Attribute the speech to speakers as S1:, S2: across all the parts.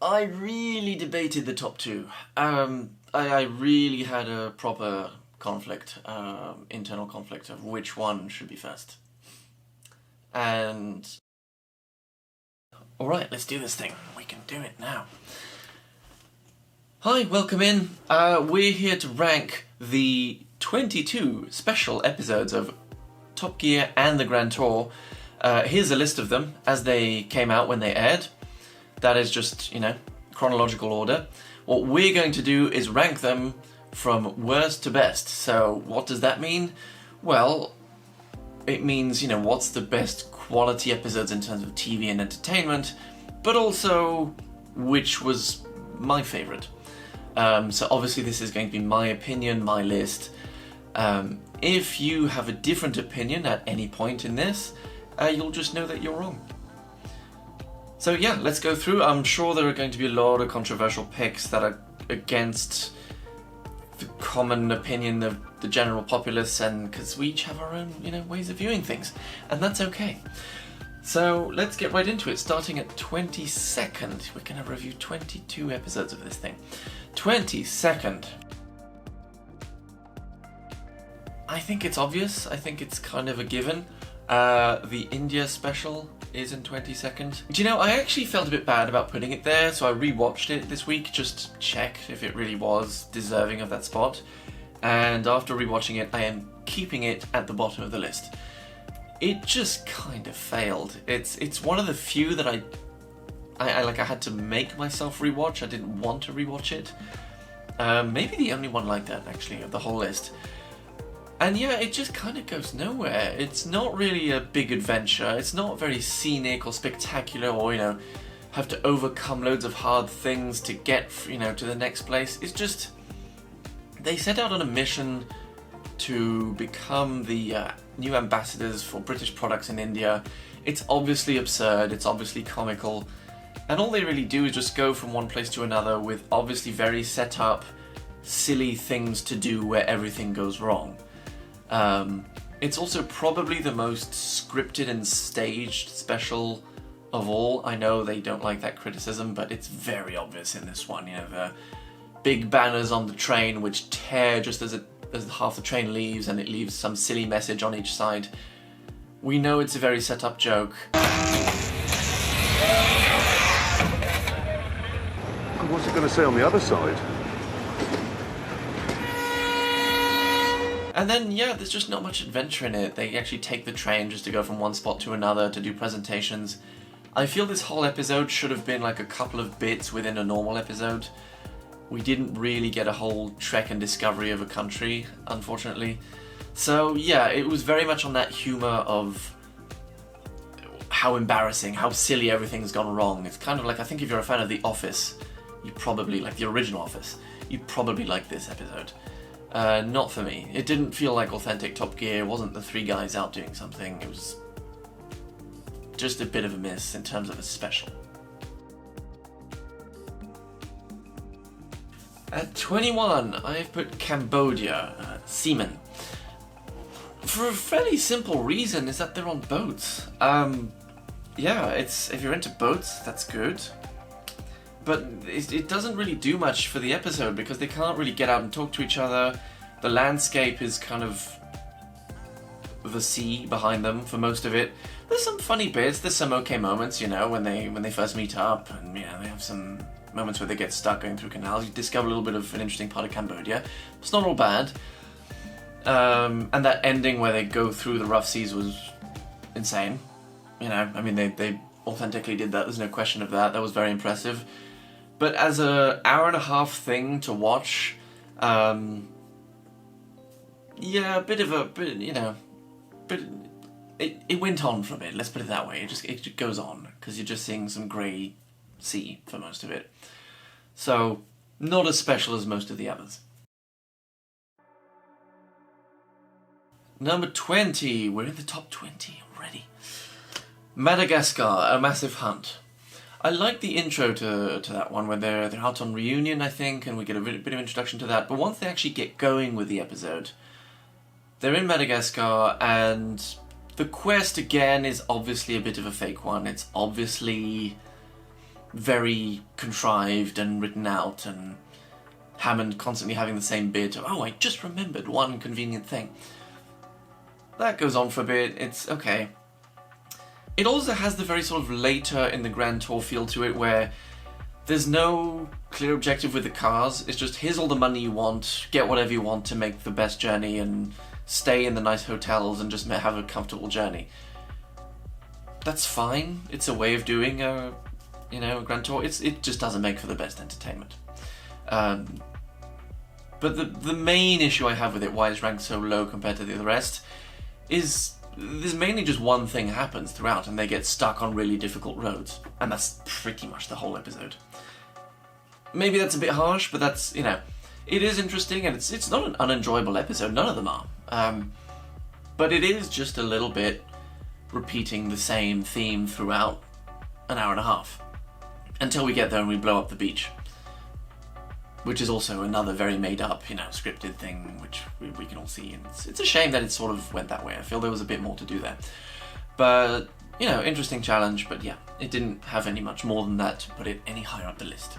S1: I really debated the top two. I really had a proper conflict, internal conflict of which one should be first. And alright, let's do this thing. We can do it now. Hi, welcome in. We're here to rank the 22 special episodes of Top Gear and the Grand Tour. Here's a list of them as they came out when they aired. That is just, chronological order. What we're going to do is rank them from worst to best. So what does that mean? Well, it means, what's the best quality episodes in terms of TV and entertainment, but also which was my favourite. So obviously this is going to be my opinion, my list. If you have a different opinion at any point in this, you'll just know that you're wrong. So yeah, let's go through. I'm sure there are going to be a lot of controversial picks that are against the common opinion of the general populace, and because we each have our own, ways of viewing things, and that's okay. So let's get right into it. Starting at 22nd, we're going to review 22 episodes of this thing. 22nd. I think it's obvious. I think it's kind of a given. The India special is in 22nd. Do you know, I actually felt a bit bad about putting it there, so I rewatched it this week just to check if it really was deserving of that spot. And after rewatching it, I am keeping it at the bottom of the list. It just kind of failed. It's one of the few that I had to make myself rewatch. I didn't want to rewatch it. Maybe the only one like that, actually, of the whole list. And yeah, it just kind of goes nowhere. It's not really a big adventure. It's not very scenic or spectacular, or, have to overcome loads of hard things to get, to the next place. It's just, they set out on a mission to become the new ambassadors for British products in India. It's obviously absurd. It's obviously comical. And all they really do is just go from one place to another with obviously very set up, silly things to do where everything goes wrong. It's also probably the most scripted and staged special of all. I know they don't like that criticism, but it's very obvious in this one. The big banners on the train which tear just as half the train leaves, and it leaves some silly message on each side. We know it's a very set up joke.
S2: What's it going to say on the other side?
S1: And then, there's just not much adventure in it. They actually take the train just to go from one spot to another to do presentations. I feel this whole episode should have been like a couple of bits within a normal episode. We didn't really get a whole trek and discovery of a country, unfortunately. So yeah, it was very much on that humour of how embarrassing, how silly everything's gone wrong. It's kind of like, I think if you're a fan of The Office, you probably, like the original Office, you probably like this episode. Not for me. It didn't feel like authentic Top Gear. It wasn't the three guys out doing something. It was just a bit of a miss in terms of a special. At 21, I've put Cambodia, Seamen. For a fairly simple reason, is that they're on boats. If you're into boats, that's good. But it doesn't really do much for the episode because they can't really get out and talk to each other. The landscape is kind of the sea behind them for most of it. There's some funny bits, there's some okay moments, when they first meet up, and they have some moments where they get stuck going through canals. You discover a little bit of an interesting part of Cambodia. It's not all bad. And that ending where they go through the rough seas was insane. They authentically did that, there's no question of that. That was very impressive. But as an hour and a half thing to watch, but it went on from it, let's put it that way. It just goes on, because you're just seeing some grey sea for most of it. So, not as special as most of the others. Number 20, we're in the top 20 already. Madagascar, A Massive Hunt. I like the intro to that one, when they're out on reunion, I think, and we get a bit of introduction to that. But once they actually get going with the episode, they're in Madagascar, and the quest, again, is obviously a bit of a fake one. It's obviously very contrived and written out, and Hammond constantly having the same bit of, oh, I just remembered one convenient thing. That goes on for a bit, it's okay. It also has the very sort of later in the Grand Tour feel to it, where there's no clear objective with the cars. It's just, here's all the money you want, get whatever you want to make the best journey and stay in the nice hotels and just have a comfortable journey. That's fine. It's a way of doing a Grand Tour. It just doesn't make for the best entertainment. But the main issue I have with it, why it's ranked so low compared to the rest, is there's mainly just one thing happens throughout, and they get stuck on really difficult roads. And that's pretty much the whole episode. Maybe that's a bit harsh, but that's, it is interesting, and it's not an unenjoyable episode. None of them are. But it is just a little bit repeating the same theme throughout an hour and a half. Until we get there and we blow up the beach. Which is also another very made up, scripted thing, which we can all see. And it's a shame that it sort of went that way. I feel there was a bit more to do there. But, interesting challenge. But yeah, it didn't have any much more than that to put it any higher up the list.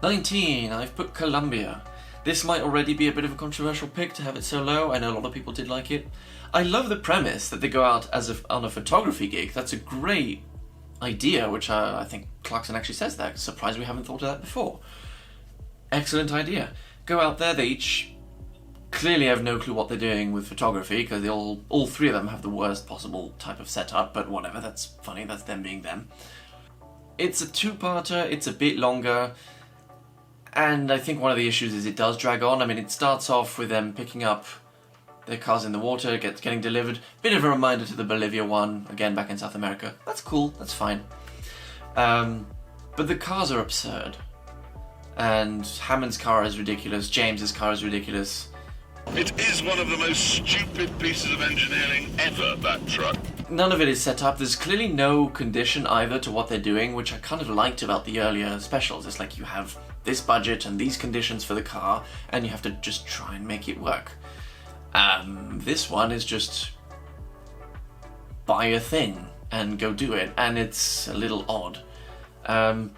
S1: 19, I've put Columbia. This might already be a bit of a controversial pick to have it so low. I know a lot of people did like it. I love the premise that they go out on a photography gig. That's a great idea, which I think Clarkson actually says that. Surprised we haven't thought of that before. Excellent idea. Go out there, they each clearly have no clue what they're doing with photography, because they all three of them have the worst possible type of setup, but whatever, that's funny, that's them being them. It's a two-parter, it's a bit longer, and I think one of the issues is it does drag on. I mean, it starts off with them picking up their cars in the water, getting delivered. Bit of a reminder to the Bolivia one, again back in South America. That's cool, that's fine. But the cars are absurd. And Hammond's car is ridiculous, James's car is ridiculous.
S3: It is one of the most stupid pieces of engineering ever, that truck.
S1: None of it is set up. There's clearly no condition either to what they're doing, which I kind of liked about the earlier specials. It's like you have this budget and these conditions for the car, and you have to just try and make it work. This one is just buy a thing and go do it, and it's a little odd. And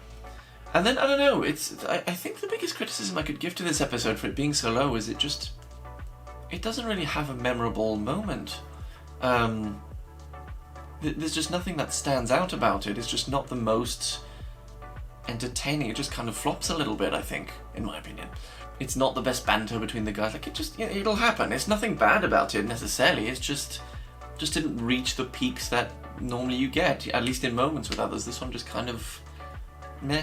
S1: then, I don't know, I think the biggest criticism I could give to this episode for it being so low is it doesn't really have a memorable moment. There's just nothing that stands out about it. It's just not the most entertaining. It just kind of flops a little bit, I think, in my opinion. It's not the best banter between the guys. Like, it'll happen. It's nothing bad about it necessarily. It's just didn't reach the peaks that normally you get, at least in moments with others. This one just kind of meh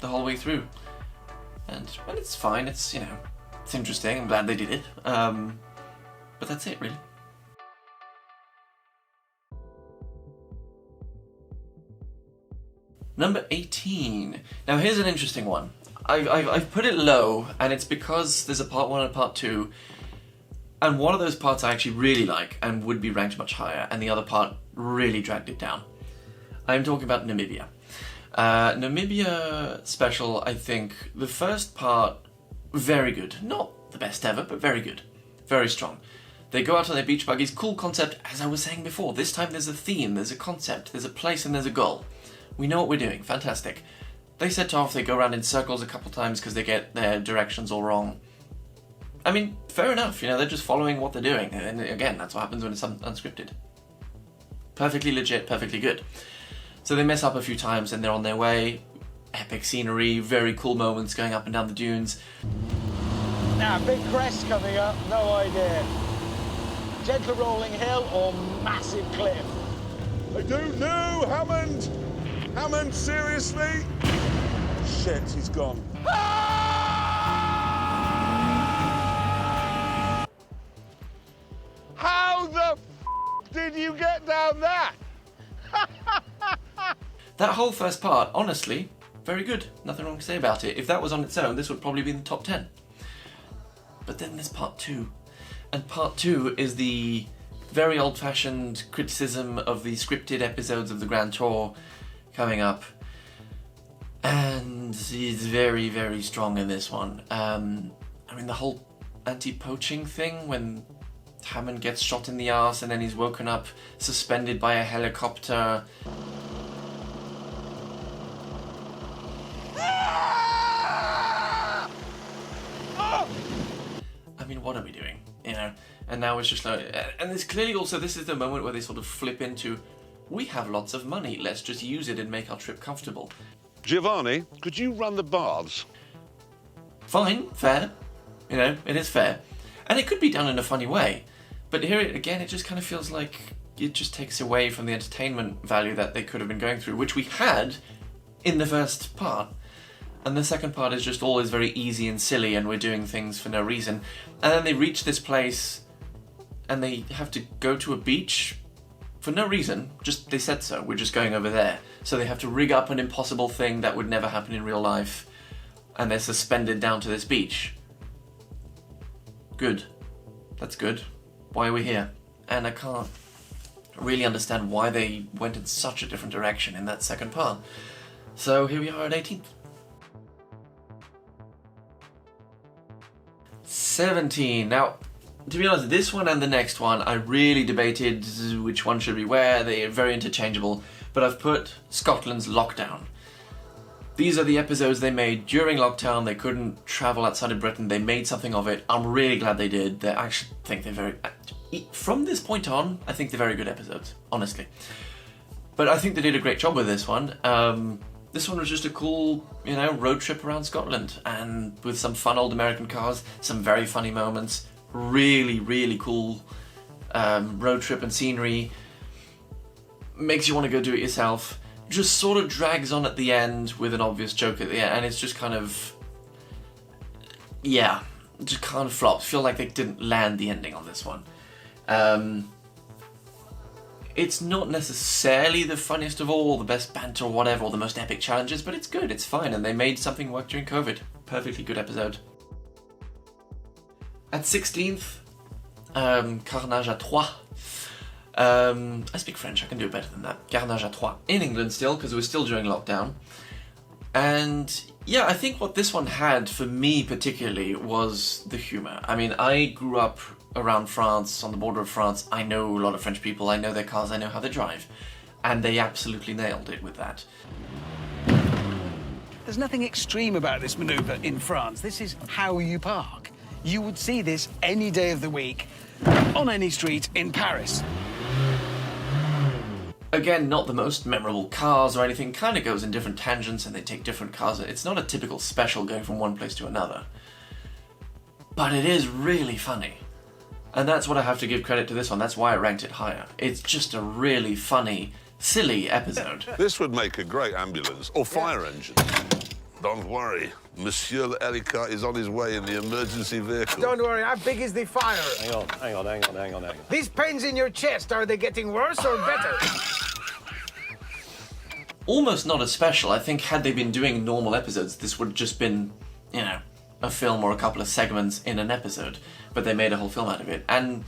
S1: the whole way through. And it's fine. It's it's interesting. I'm glad they did it. But that's it, really. Number 18. Now here's an interesting one. I've put it low, and it's because there's a part 1 and a part 2, and one of those parts I actually really like and would be ranked much higher, and the other part really dragged it down. I'm talking about Namibia. Namibia special, I think, the first part, very good. Not the best ever, but very good. Very strong. They go out on their beach buggies, cool concept, as I was saying before. This time there's a theme, there's a concept, there's a place, and there's a goal. We know what we're doing, fantastic. They set off, they go around in circles a couple times because they get their directions all wrong. I mean, fair enough, they're just following what they're doing. And again, that's what happens when it's unscripted. Perfectly legit, perfectly good. So they mess up a few times and they're on their way. Epic scenery, very cool moments going up and down the dunes.
S4: Now, big crest coming up, no idea. Gentle rolling hill or massive cliff?
S3: I don't know, Hammond! Hammond, seriously? Shit, he's gone. How the f*** did you get down that?
S1: That whole first part, honestly, very good. Nothing wrong to say about it. If that was on its own, this would probably be in the top 10. But then there's part 2. And part 2 is the very old-fashioned criticism of the scripted episodes of the Grand Tour coming up. And he's very, very strong in this one. I mean, the whole anti-poaching thing, when Hammond gets shot in the arse and then he's woken up suspended by a helicopter. what are we doing? You know, and now it's just like, and there's clearly also, this is the moment where they sort of flip into, we have lots of money, let's just use it and make our trip comfortable.
S2: Giovanni, could you run the baths?
S1: Fine, fair, you know, it is fair. And it could be done in a funny way, but here again, it just kind of feels like it just takes away from the entertainment value that they could have been going through, which we had in the first part. And the second part is just always very easy and silly, and we're doing things for no reason. And then they reach this place and they have to go to a beach for no reason. Just, they said so, we're just going over there. So they have to rig up an impossible thing that would never happen in real life, and they're suspended down to this beach. Good. That's good. Why are we here? And I can't really understand why they went in such a different direction in that second part. So here we are at 18th. 17. Now, to be honest, this one and the next one, I really debated which one should we wear. They are very interchangeable, but I've put Scotland's Lockdown. These are the episodes they made during lockdown. They couldn't travel outside of Britain. They made something of it. I'm really glad they did. I actually think they're very... From this point on, I think they're very good episodes, honestly. But I think they did a great job with this one. This one was just a cool, you know, road trip around Scotland, and with some fun old American cars, some very funny moments, really, really cool road trip and scenery. Makes you want to go do it yourself. Just sort of drags on at the end with an obvious joke at the end, and it's just kind of, yeah, just kind of flops. Feel like they didn't land the ending on this one. It's not necessarily the funniest of all, the best banter or whatever, or the most epic challenges, but it's good, it's fine, and they made something work during COVID. Perfectly good episode. At 16th, Carnage à Trois. I speak French, I can do it better than that. Carnage à Trois. In England still, because it was still during lockdown. And yeah, I think what this one had, for me particularly, was the humour. I mean, I grew up around France, on the border of France. I know a lot of French people, I know their cars, I know how they drive. And they absolutely nailed it with that.
S5: There's nothing extreme about this manoeuvre in France. This is how you park. You would see this any day of the week, on any street in Paris.
S1: Again, not the most memorable cars or anything, kind of goes in different tangents and they take different cars. It's not a typical special going from one place to another. But it is really funny. And that's what I have to give credit to this one. That's why I ranked it higher. It's just a really funny, silly episode.
S2: This would make a great ambulance or fire engine. Don't worry, Monsieur L'Helica is on his way in the emergency vehicle.
S4: Don't worry, how big is the fire?
S6: Hang on.
S4: These pains in your chest, are they getting worse or better?
S1: Almost not a special. I think had they been doing normal episodes, this would have just been, you know, a film or a couple of segments in an episode. But they made a whole film out of it. And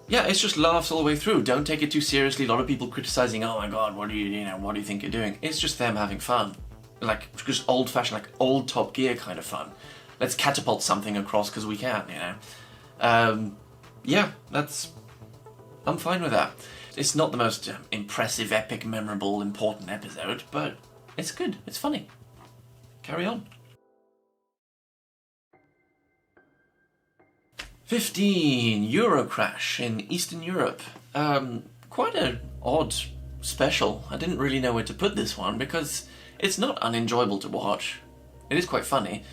S1: yeah, it's just laughs all the way through. Don't take it too seriously. A lot of people criticizing, oh my god, what do you think you're doing? It's just them having fun. Like, just old-fashioned, like old Top Gear kind of fun. Let's catapult something across because we can, you know. Yeah, I'm fine with that. It's not the most impressive, epic, memorable, important episode, but it's good. It's funny. Carry on. 15, Eurocrash in Eastern Europe. Quite an odd special. I didn't really know where to put this one because it's not unenjoyable to watch. It is quite funny,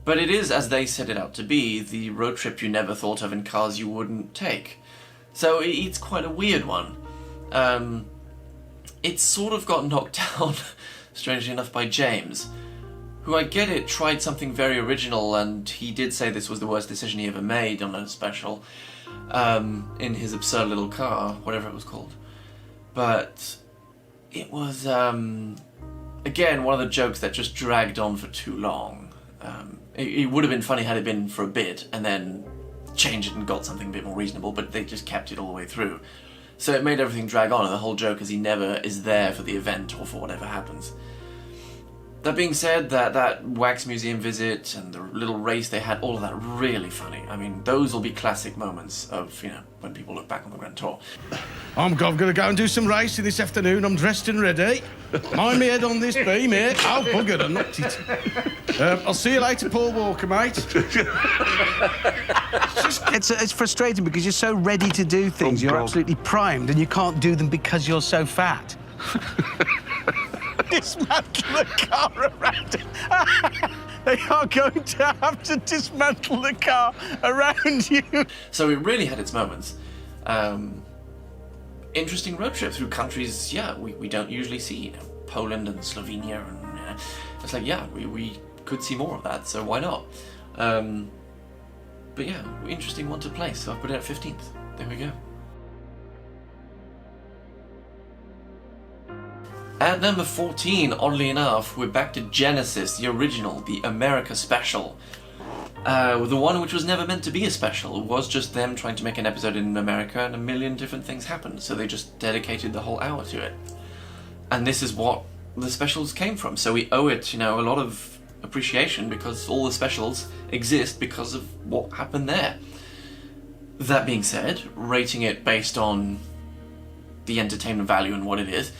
S1: but it is, as they set it out to be, the road trip you never thought of in cars you wouldn't take. So it's quite a weird one. It's sort of got knocked down, strangely enough, by James, who, I get it, tried something very original, and he did say this was the worst decision he ever made on a special, in his absurd little car, whatever it was called. But it was, again, one of the jokes that just dragged on for too long. It would have been funny had it been for a bit, and then changed it and got something a bit more reasonable, but they just kept it all the way through. So it made everything drag on, and the whole joke is he never is there for the event or for whatever happens. That being said, that wax museum visit and the little race they had, all of that really funny. I mean, those will be classic moments of, you know, when people look back on the Grand Tour.
S7: I'm going to go and do some racing this afternoon. I'm dressed and ready. Mind me head on this bee, mate. Oh, bugger, I knocked it. I'll see you later, Paul Walker, mate.
S5: It's frustrating because you're so ready to do things. You're absolutely primed, and you can't do them because you're so fat. Dismantle the car around it. They are going to have to dismantle the car around you.
S1: So it really had its moments. Interesting road trip through countries, yeah, we don't usually see, you know, Poland and Slovenia, and it's like, yeah, we could see more of that, so why not? But yeah, interesting one to play, so I put it at 15th. There we go. At number 14, oddly enough, we're back to Genesis, the original, the America special. The one which was never meant to be a special. It was just them trying to make an episode in America, and a million different things happened, so they just dedicated the whole hour to it. And this is what the specials came from, so we owe it, you know, a lot of appreciation, because all the specials exist because of what happened there. That being said, rating it based on the entertainment value and what it is,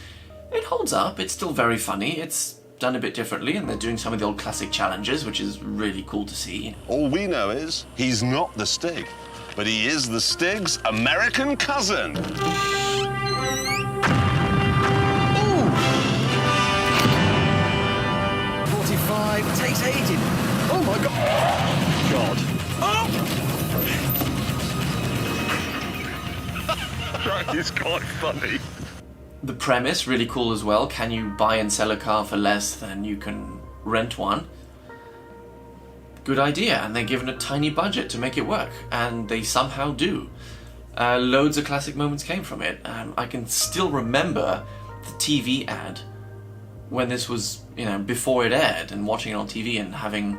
S1: it holds up. It's still very funny. It's done a bit differently, and they're doing some of the old classic challenges, which is really cool to see.
S2: All we know is he's not the Stig, but he is the Stig's American cousin.
S5: 45, takes ages. Oh my God. Oh!
S2: That is quite funny.
S1: The premise, really cool as well. Can you buy and sell a car for less than you can rent one? Good idea, and they're given a tiny budget to make it work, and they somehow do. Loads of classic moments came from it. I can still remember the TV ad when this was, you know, before it aired, and watching it on TV and having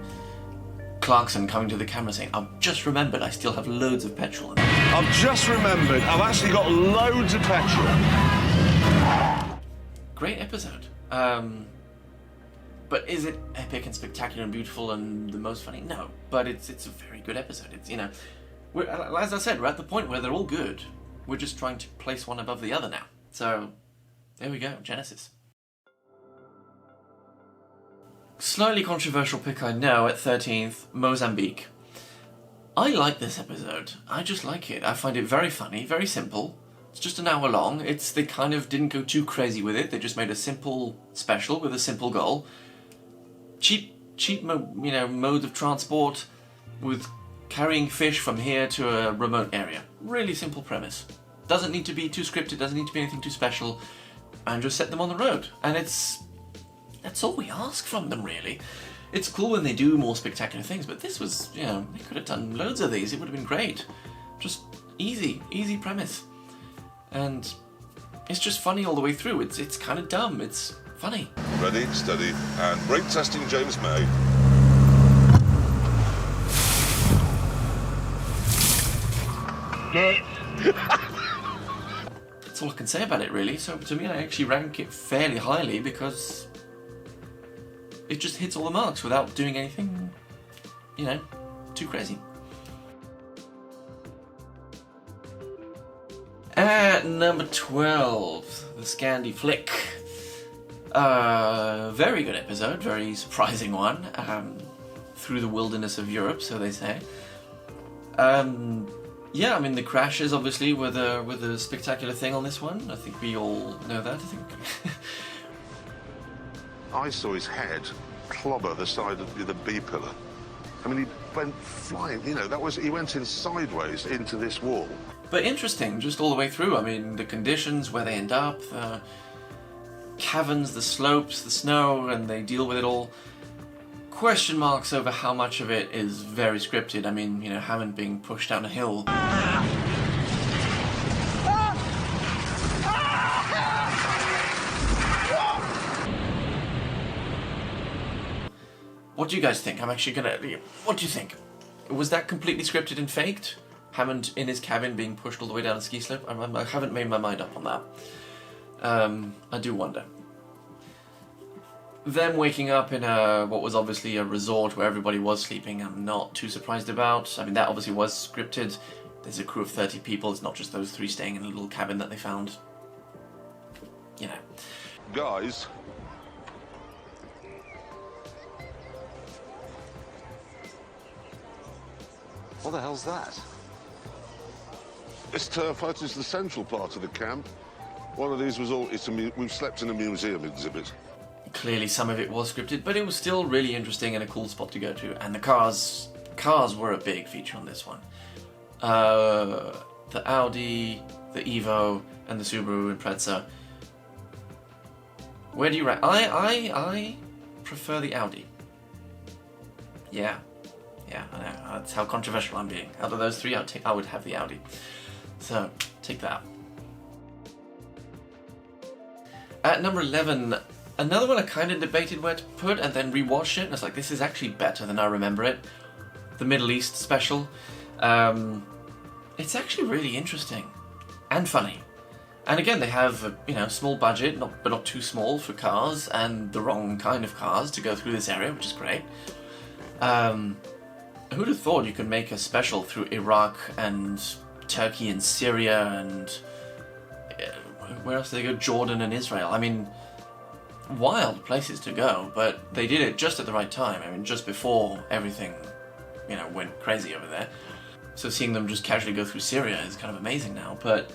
S1: Clarkson coming to the camera saying, "I've just remembered I still have loads of petrol."
S2: I've just remembered, I've actually got loads of petrol.
S1: Great episode. But is it epic and spectacular and beautiful and the most funny? No, but it's a very good episode. It's, you know, as I said, we're at the point where they're all good. We're just trying to place one above the other now. So, there we go, Genesis. Slightly controversial pick, I know, at 13th, Mozambique. I like this episode. I just like it. I find it very funny, very simple. It's just an hour long. They kind of didn't go too crazy with it. They just made a simple special with a simple goal. Cheap, mode of transport with carrying fish from here to a remote area. Really simple premise. Doesn't need to be too scripted, doesn't need to be anything too special, and just set them on the road. And that's all we ask from them, really. It's cool when they do more spectacular things, but this was, you know, they could have done loads of these. It would have been great. Just easy premise. And it's just funny all the way through. It's kind of dumb. It's funny.
S2: Ready, steady, and brake testing, James May.
S1: That's all I can say about it, really. So to me, I actually rank it fairly highly because it just hits all the marks without doing anything, you know, too crazy. At number 12, the Scandi Flick. Very good episode, very surprising one. Through the wilderness of Europe, so they say. Yeah, I mean, the crashes obviously were the spectacular thing on this one. I think we all know that, I think.
S2: I saw his head clobber the side of the B pillar. I mean, he went flying, you know, he went in sideways into this wall.
S1: But interesting, just all the way through. I mean, the conditions, where they end up, the caverns, the slopes, the snow, and they deal with it all. Question marks over how much of it is very scripted. I mean, you know, Hammond being pushed down a hill. What do you guys think? What do you think? Was that completely scripted and faked? Hammond in his cabin being pushed all the way down a ski slope? I haven't made my mind up on that. I do wonder. Them waking up in what was obviously a resort where everybody was sleeping, I'm not too surprised about. I mean, that obviously was scripted. There's a crew of 30 people. It's not just those three staying in a little cabin that they found. You know.
S2: Guys.
S8: What the hell's that?
S2: This turf hut is the central part of the camp. One of these was all. We've slept in a museum exhibit.
S1: Clearly, some of it was scripted, but it was still really interesting and a cool spot to go to. And the cars were a big feature on this one. The Audi, the Evo, and the Subaru Impreza. Where do you rank? I prefer the Audi. Yeah, I know. That's how controversial I'm being. Out of those three, I would have the Audi. So, take that. At number 11, another one I kind of debated where to put and then rewatched it, and it's like, this is actually better than I remember it. The Middle East special. It's actually really interesting and funny. And again, they have a small budget, but not too small for cars, and the wrong kind of cars to go through this area, which is great. Who'd have thought you could make a special through Iraq and Turkey and Syria and where else did they go? Jordan and Israel. I mean, wild places to go, but they did it just at the right time. I mean, just before everything, went crazy over there. So seeing them just casually go through Syria is kind of amazing now, but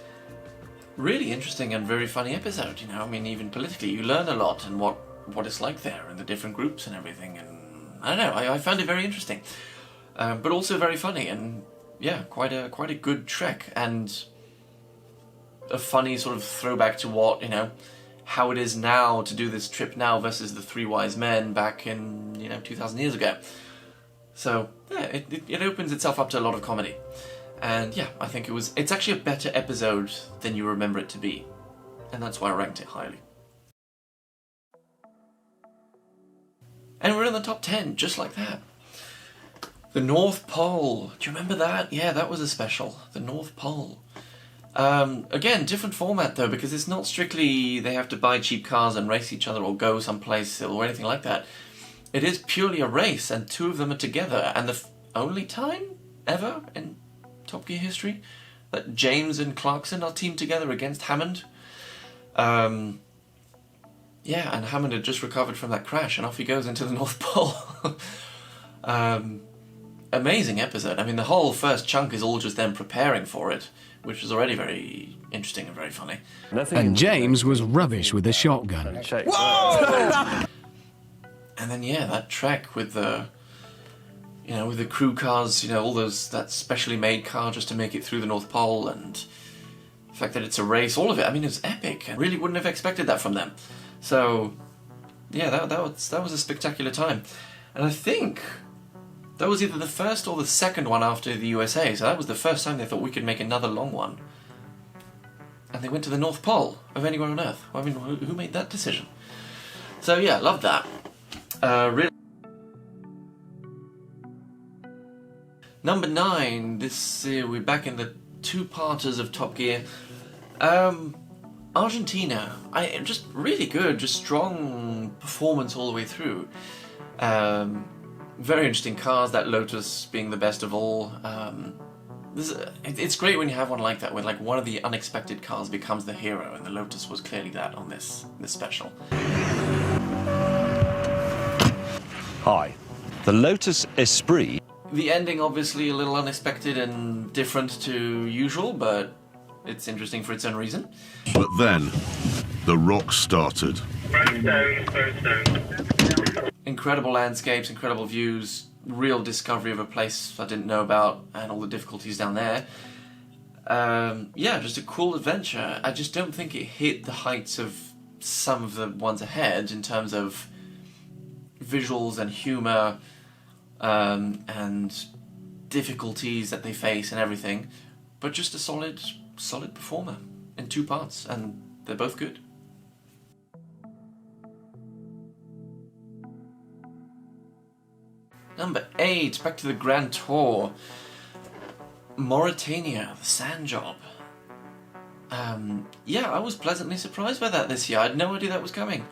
S1: really interesting and very funny episode, I mean, even politically, you learn a lot and what it's like there and the different groups and everything, and I don't know, I found it very interesting, but also very funny, and yeah, quite a good trek, and a funny sort of throwback to what, how it is now to do this trip now versus the Three Wise Men back in, 2,000 years ago. So, yeah, it opens itself up to a lot of comedy. And yeah, I think it's actually a better episode than you remember it to be. And that's why I ranked it highly. And we're in the top 10, just like that. The North Pole. Do you remember that? Yeah, that was a special. The North Pole. Again, different format though, because it's not strictly they have to buy cheap cars and race each other or go someplace or anything like that. It is purely a race, and two of them are together, and the only time ever in Top Gear history that James and Clarkson are teamed together against Hammond. Yeah, and Hammond had just recovered from that crash, and off he goes into the North Pole. Amazing episode. I mean, the whole first chunk is all just them preparing for it, which was already very interesting and very funny.
S5: And James was rubbish with a shotgun.
S8: Whoa!
S1: And then, yeah, that trek with the, with the crew cars, all that specially made car just to make it through the North Pole, and the fact that it's a race, all of it, I mean, it was epic. I really wouldn't have expected that from them. So, yeah, that was a spectacular time. And I think that was either the first or the second one after the USA, so that was the first time they thought we could make another long one. And they went to the North Pole of anywhere on Earth. I mean, who made that decision? So, yeah, loved that. Really. Number 9. We're back in the two-parters of Top Gear. Argentina. Just really good, just strong performance all the way through. Very interesting cars. That Lotus being the best of all. It's great when you have one like that, where like one of the unexpected cars becomes the hero, and the Lotus was clearly that on this special.
S6: Hi. The Lotus Esprit.
S1: The ending, obviously, a little unexpected and different to usual, but it's interesting for its own reason.
S2: But then, the rock started.
S1: Incredible landscapes, incredible views, real discovery of a place I didn't know about, and all the difficulties down there. Yeah, just a cool adventure. I just don't think it hit the heights of some of the ones ahead in terms of visuals and humour, and difficulties that they face and everything, but just a solid performer in two parts, and they're both good. Number 8, back to the Grand Tour. Mauritania, the sand job. Yeah, I was pleasantly surprised by that this year. I had no idea that was coming.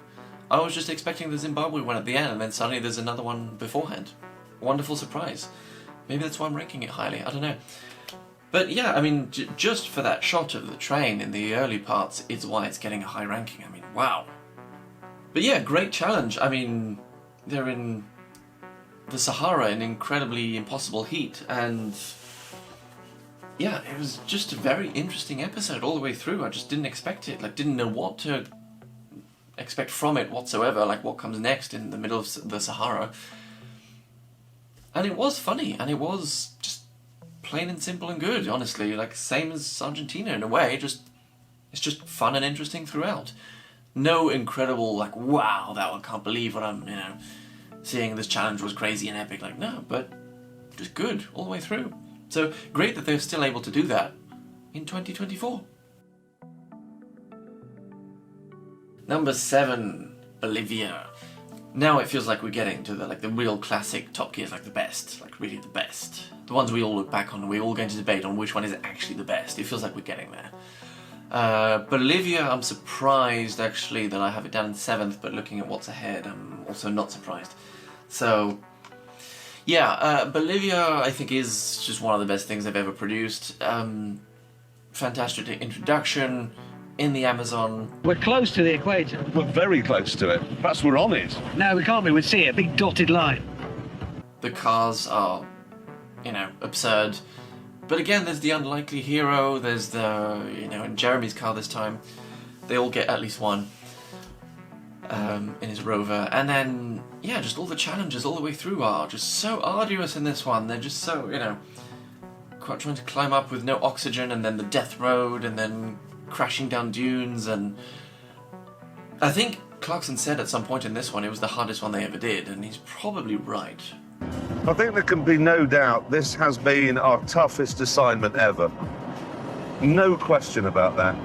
S1: I was just expecting the Zimbabwe one at the end, and then suddenly there's another one beforehand. Wonderful surprise. Maybe that's why I'm ranking it highly, I don't know. But yeah, I mean, just for that shot of the train in the early parts is why it's getting a high ranking. I mean, wow. But yeah, great challenge. I mean, they're in the Sahara in incredibly impossible heat, and yeah, it was just a very interesting episode all the way through. I just didn't expect it. Like, didn't know what to expect from it whatsoever. Like, what comes next in the middle of the Sahara. And it was funny, and it was just plain and simple and good, honestly. Like, same as Argentina in a way. It's just fun and interesting throughout. No incredible, like, wow, I can't believe what I'm, seeing. This challenge was crazy and epic. Like, no, but just good all the way through. So great that they're still able to do that in 2024. Number 7, Bolivia. Now it feels like we're getting to the real classic Top Gear, like the best, like really the best. The ones we all look back on and we're all going to debate on which one is actually the best. It feels like we're getting there. Bolivia, I'm surprised actually that I have it down in 7th, but looking at what's ahead, I'm also not surprised. So, yeah, Bolivia I think is just one of the best things they've ever produced. Fantastic introduction in the Amazon.
S5: We're close to the equator.
S3: We're very close to it. Perhaps we're on it.
S5: No, we can't be. We'd see it, a big dotted line.
S1: The cars are, absurd. But again, there's the unlikely hero, there's the, in Jeremy's car this time, they all get at least one in his Rover. And then, yeah, just all the challenges all the way through are just so arduous in this one. They're just so, quite trying to climb up with no oxygen, and then the death road, and then crashing down dunes. And I think Clarkson said at some point in this one it was the hardest one they ever did, and he's probably right.
S2: I think there can be no doubt this has been our toughest assignment ever. No question about that.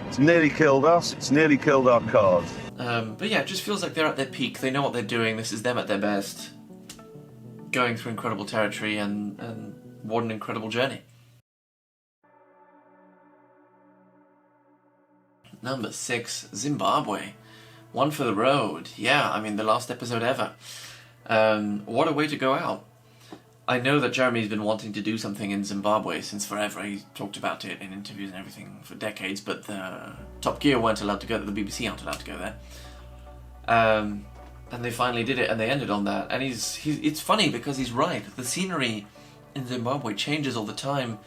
S2: It's nearly killed us, it's nearly killed our cars.
S1: But yeah, it just feels like they're at their peak. They know what they're doing. This is them at their best. Going through incredible territory, and what an incredible journey. Number 6, Zimbabwe. One for the road. Yeah, I mean, the last episode ever. What a way to go out. I know that Jeremy's been wanting to do something in Zimbabwe since forever. He's talked about it in interviews and everything for decades, but the Top Gear weren't allowed to go there. The BBC aren't allowed to go there. And they finally did it, and they ended on that. And it's funny because he's right. The scenery in Zimbabwe changes all the time.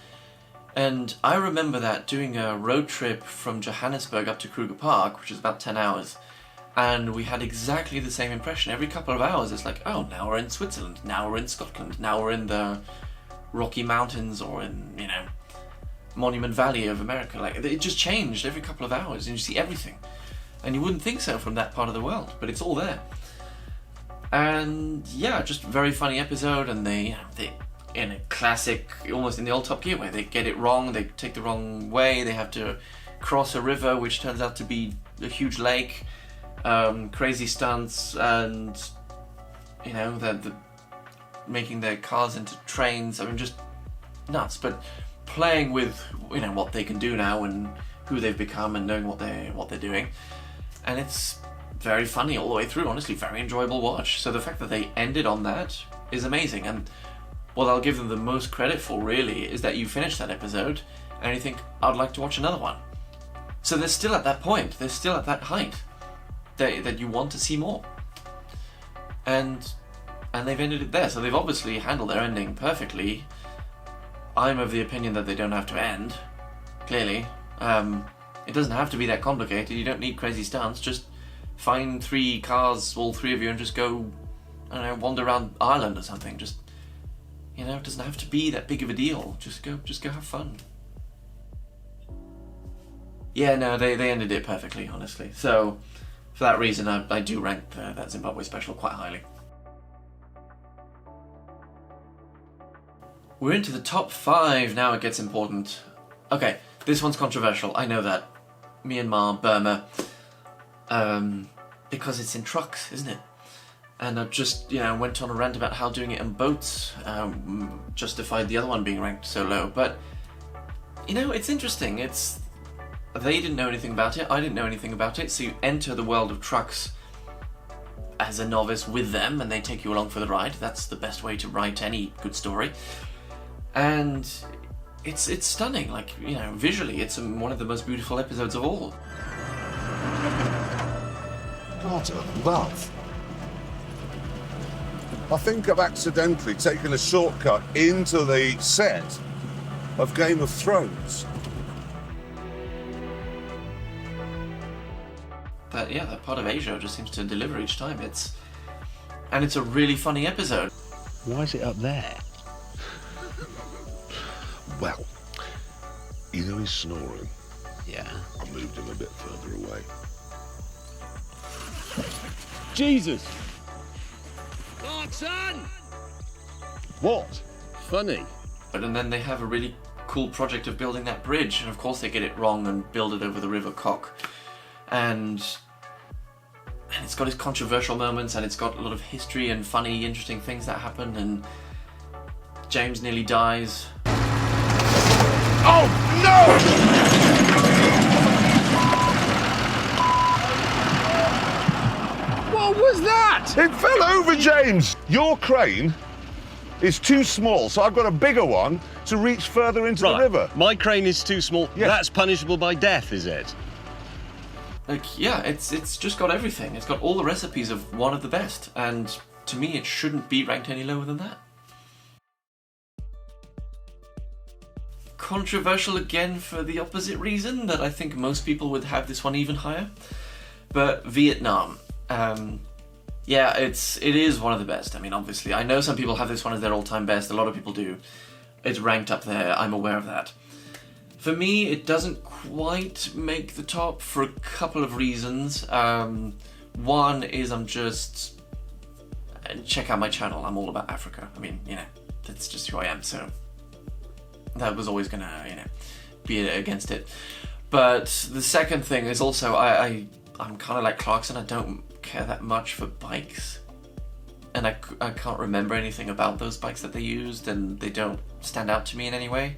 S1: And I remember that doing a road trip from Johannesburg up to Kruger Park, which is about 10 hours. And we had exactly the same impression. Every couple of hours, it's like, oh, now we're in Switzerland, now we're in Scotland, now we're in the Rocky Mountains, or in, Monument Valley of America. Like, it just changed every couple of hours, and you see everything. And you wouldn't think so from that part of the world, but it's all there. And yeah, just a very funny episode, and they in a classic, almost in the old Top Gear way, they get it wrong, they take the wrong way, they have to cross a river, which turns out to be a huge lake. Crazy stunts, and the making their cars into trains. I mean, just nuts. But playing with what they can do now and who they've become, and knowing what they're doing, and it's very funny all the way through. Honestly, very enjoyable watch. So the fact that they ended on that is amazing. And what I'll give them the most credit for, really, is that you finish that episode and you think, I'd like to watch another one. So they're still at that point. They're still at that height. That you want to see more, and they've ended it there. So they've obviously handled their ending perfectly. I'm of the opinion that they don't have to end. Clearly, it doesn't have to be that complicated. You don't need crazy stunts. Just find 3 cars, all 3 of you, and just go, I don't know, wander around Ireland or something. Just it doesn't have to be that big of a deal. Just go have fun. Yeah, no, they ended it perfectly, honestly. So. For that reason, I do rank that Zimbabwe special quite highly. We're into the top 5, now it gets important. Okay, this one's controversial, I know that. Myanmar, Burma. Because it's in trucks, isn't it? And I just, went on a rant about how doing it in boats justified the other one being ranked so low. But, it's interesting. They didn't know anything about it, I didn't know anything about it, so you enter the world of trucks as a novice with them, and they take you along for the ride. That's the best way to write any good story. And it's stunning, visually, it's one of the most beautiful episodes of all.
S2: What a love. I think I've accidentally taken a shortcut into the set of Game of Thrones.
S1: That part of Asia just seems to deliver each time. It's a really funny episode.
S6: Why is it up there?
S3: Well, you know he's snoring.
S6: Yeah.
S3: I moved him a bit further away.
S6: Jesus! Clarkson! What? Funny.
S1: And then they have a really cool project of building that bridge, and of course they get it wrong and build it over the River Cock. And it's got its controversial moments, and it's got a lot of history and funny, interesting things that happen, and James nearly dies.
S3: Oh, no!
S6: What was that?
S2: It fell over, James! Your crane is too small, so I've got a bigger one to reach further into the river.
S6: My crane is too small.
S2: Yes.
S6: That's punishable by death, is it?
S1: Like, yeah, it's just got everything. It's got all the recipes of one of the best, and to me it shouldn't be ranked any lower than that. Controversial again for the opposite reason, that I think most people would have this one even higher. But Vietnam. Yeah, it is one of the best. I mean, obviously, I know some people have this one as their all-time best. A lot of people do. It's ranked up there. I'm aware of that. For me, it doesn't quite make the top for a couple of reasons. One is check out my channel. I'm all about Africa. I mean, that's just who I am. So that was always gonna, be against it. But the second thing is also I'm kind of like Clarkson. I don't care that much for bikes, and I can't remember anything about those bikes that they used, and they don't stand out to me in any way.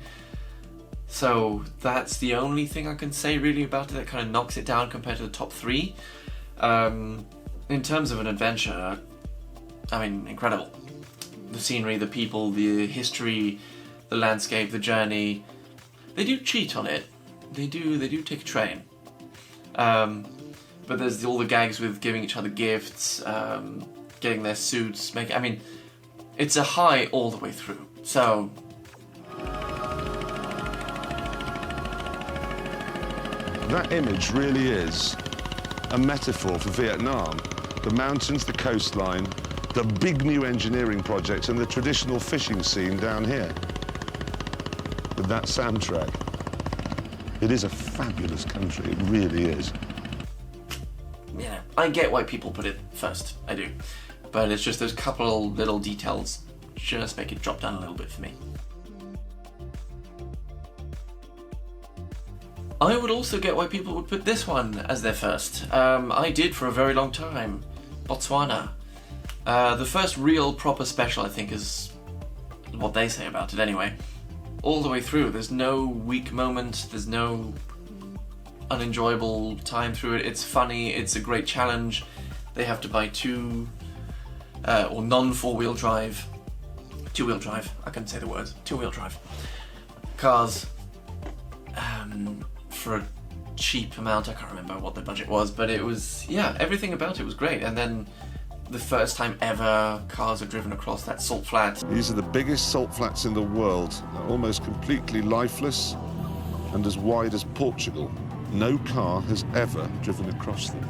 S1: So that's the only thing I can say really about it that kind of knocks it down compared to the top three. In terms of an adventure, I mean, incredible. The scenery, the people, the history, the landscape, the journey. They do cheat on it. They do take a train. But there's all the gags with giving each other gifts, getting their suits, it's a high all the way through. So
S2: That image really is a metaphor for Vietnam. The mountains, the coastline, the big new engineering projects, and the traditional fishing scene down here. With that soundtrack. It is a fabulous country, it really is.
S1: Yeah, I get why people put it first, I do. But it's just those couple little details just make it drop down a little bit for me. I would also get why people would put this one as their first. I did for a very long time. Botswana. The first real proper special, I think, is what they say about it anyway. All the way through, there's no weak moment, there's no unenjoyable time through it. It's funny, it's a great challenge. They have to buy two non-four-wheel drive, two-wheel drive, I couldn't say the words, two-wheel drive cars for a cheap amount. I can't remember what the budget was, but it was, everything about it was great. And then the first time ever cars are driven across that salt flat.
S2: These are the biggest salt flats in the world. They're almost completely lifeless and as wide as Portugal. No car has ever driven across them.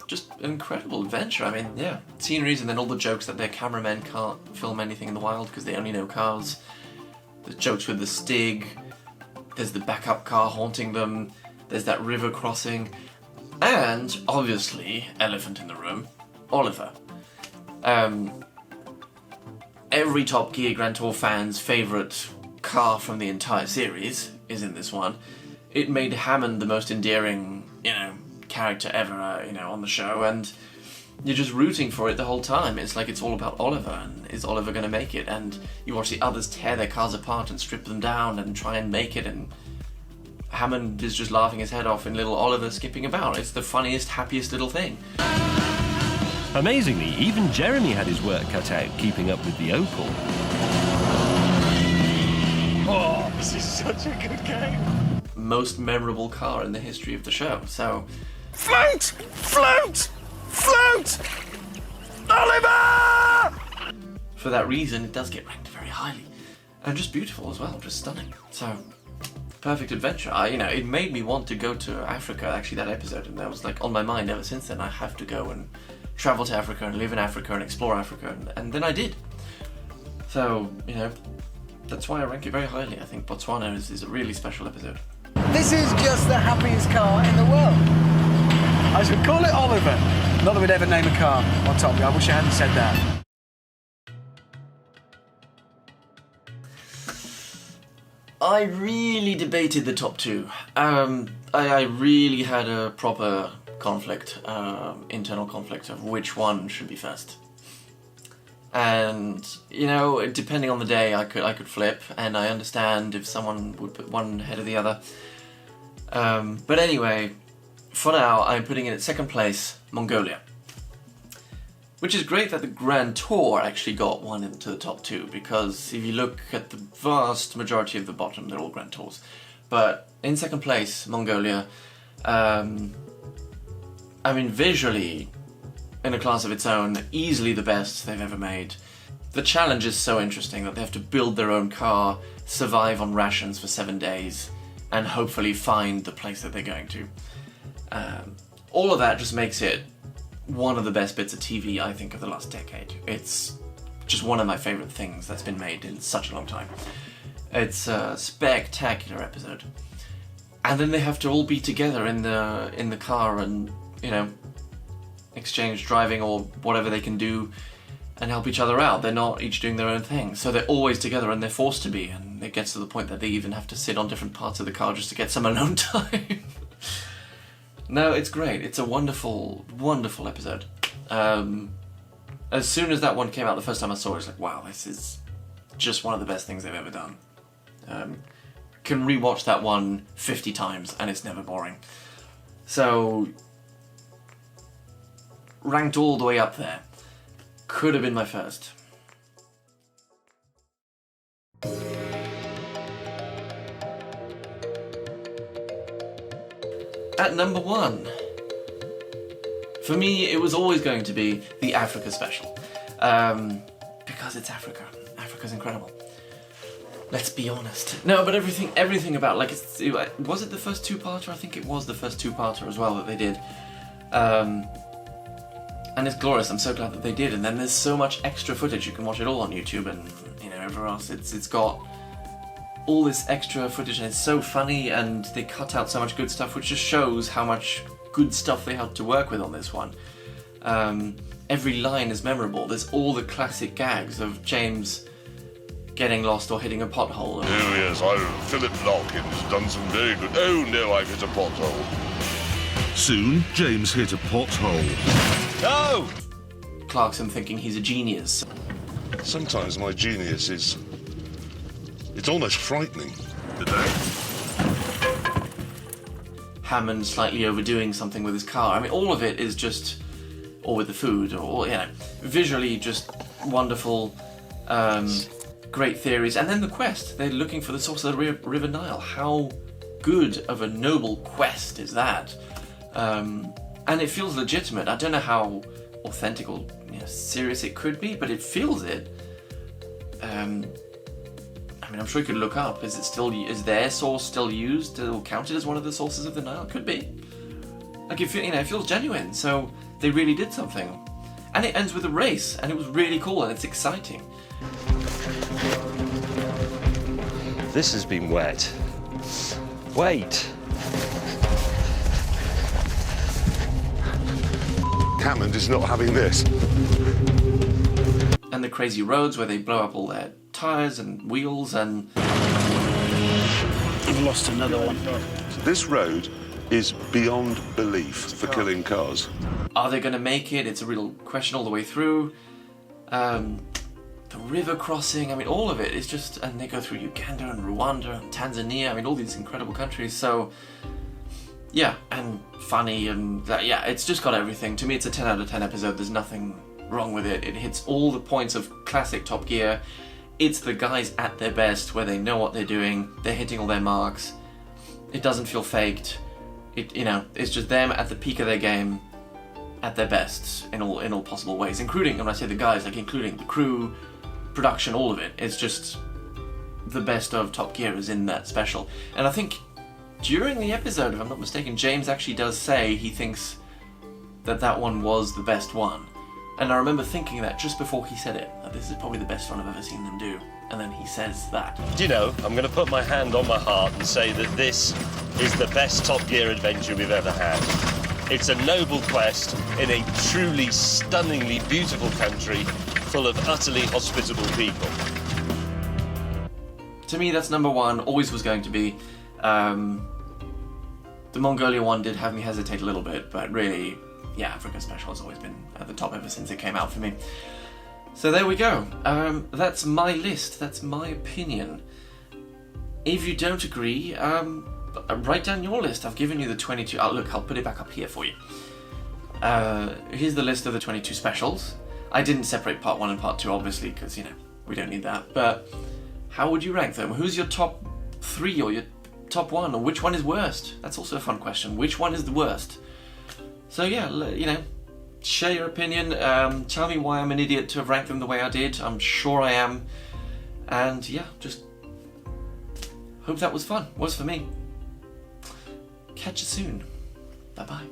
S1: Just an incredible adventure. I mean, sceneries, and then all the jokes that their cameramen can't film anything in the wild because they only know cars. The jokes with the Stig. There's the backup car haunting them. There's that river crossing. And, obviously, elephant in the room, Oliver. Every Top Gear Grand Tour fan's favourite car from the entire series is in this one. It made Hammond the most endearing, character ever, on the show, and you're just rooting for it the whole time. It's like it's all about Oliver, and is Oliver going to make it? And you watch the others tear their cars apart and strip them down and try and make it, and Hammond is just laughing his head off and little Oliver skipping about. It's the funniest, happiest little thing.
S6: Amazingly, even Jeremy had his work cut out keeping up with the Opel.
S5: Oh, this is such a good game.
S1: Most memorable car in the history of the show, so...
S5: Float! Float! Float! Oliver!
S1: For that reason, it does get ranked very highly. And just beautiful as well, just stunning. So, perfect adventure. It made me want to go to Africa, actually, that episode, and that was like on my mind ever since then. I have to go and travel to Africa and live in Africa and explore Africa, and then I did. So, that's why I rank it very highly. I think Botswana is a really special episode.
S5: This is just the happiest car in the world. I should call it Oliver. Not that we'd ever name a car on Top Gear. I wish I hadn't said that.
S1: I really debated the top two. I really had a proper conflict, internal conflict of which one should be first. And depending on the day, I could flip, and I understand if someone would put one ahead of the other. But anyway, for now, I'm putting it at second place, Mongolia. Which is great that the Grand Tour actually got one into the top two, because if you look at the vast majority of the bottom, they're all Grand Tours. But in second place, Mongolia, visually, in a class of its own, easily the best they've ever made. The challenge is so interesting that they have to build their own car, survive on rations for 7 days, and hopefully find the place that they're going to. All of that just makes it one of the best bits of TV, I think, of the last decade. It's just one of my favourite things that's been made in such a long time. It's a spectacular episode. And then they have to all be together in the car and, exchange driving or whatever they can do and help each other out. They're not each doing their own thing. So they're always together, and they're forced to be, and it gets to the point that they even have to sit on different parts of the car just to get some alone time. No, it's great. It's a wonderful, wonderful episode. As soon as that one came out the first time I saw it, I was like, wow, this is just one of the best things they've ever done. Can rewatch that one 50 times and it's never boring. So, ranked all the way up there. Could have been my first. At number 1, for me, it was always going to be the Africa special, because it's Africa. Africa's incredible. Let's be honest. No, but everything about was it the first two-parter? I think it was the first two-parter as well that they did, and it's glorious. I'm so glad that they did. And then there's so much extra footage. You can watch it all on YouTube and everywhere else. It's got all this extra footage, and it's so funny, and they cut out so much good stuff, which just shows how much good stuff they had to work with on this one. Every line is memorable. There's all the classic gags of James getting lost or hitting a pothole.
S3: Oh yes, Philip Larkins done some very good... Oh no, I've hit a pothole.
S2: Soon, James hit a pothole.
S3: No!
S1: Clarkson thinking he's a genius.
S2: Sometimes my genius is... it's almost frightening.
S1: Hammond slightly overdoing something with his car. I mean, all of it is just... or with the food, or, visually just wonderful, great theories. And then the quest. They're looking for the source of the River Nile. How good of a noble quest is that? And it feels legitimate. I don't know how authentic or serious it could be, but it feels it. I'm sure you could look up. Is their source still used or counted as one of the sources of the Nile? Could be. Like it feels genuine. So they really did something, and it ends with a race, and it was really cool, and it's exciting.
S6: This has been wet. Wait.
S2: Hammond is not having this.
S1: And the crazy roads where they blow up all their tires and wheels, and
S5: I've lost another one.
S2: This road is beyond belief for killing cars.
S1: are they going to make it? It's a real question all the way through. The river crossing, all of it is just, and they go through Uganda and Rwanda and Tanzania, all these incredible countries. So yeah, and funny, and it's just got everything. To me, it's a 10 out of 10 episode. There's nothing wrong with it. It hits all the points of classic Top Gear. It's the guys at their best, where they know what they're doing. They're hitting all their marks. It doesn't feel faked. It's just them at the peak of their game, at their best in all possible ways, including, when I say the guys, including the crew, production, all of it. It's just the best of Top Gear is in that special. And I think during the episode, if I'm not mistaken, James actually does say he thinks that one was the best one. And I remember thinking that just before he said it, that this is probably the best one I've ever seen them do. And then he says that.
S9: Do you know, I'm going to put my hand on my heart and say that this is the best Top Gear adventure we've ever had. It's a noble quest in a truly stunningly beautiful country full of utterly hospitable people.
S1: To me, that's number one, always was going to be. The Mongolia one did have me hesitate a little bit, but really, yeah, Africa Special has always been at the top ever since it came out for me. So there we go. That's my list. That's my opinion. If you don't agree, write down your list. I've given you the 22... look, I'll put it back up here for you. Here's the list of the 22 specials. I didn't separate part 1 and part 2, obviously, because, you know, we don't need that. But how would you rank them? Who's your top 3 or your top 1? Or which one is worst? That's also a fun question. Which one is the worst? So, yeah, you know, share your opinion. Tell me why I'm an idiot to have ranked them the way I did. I'm sure I am. And, yeah, just hope that was fun. Was for me. Catch you soon. Bye-bye.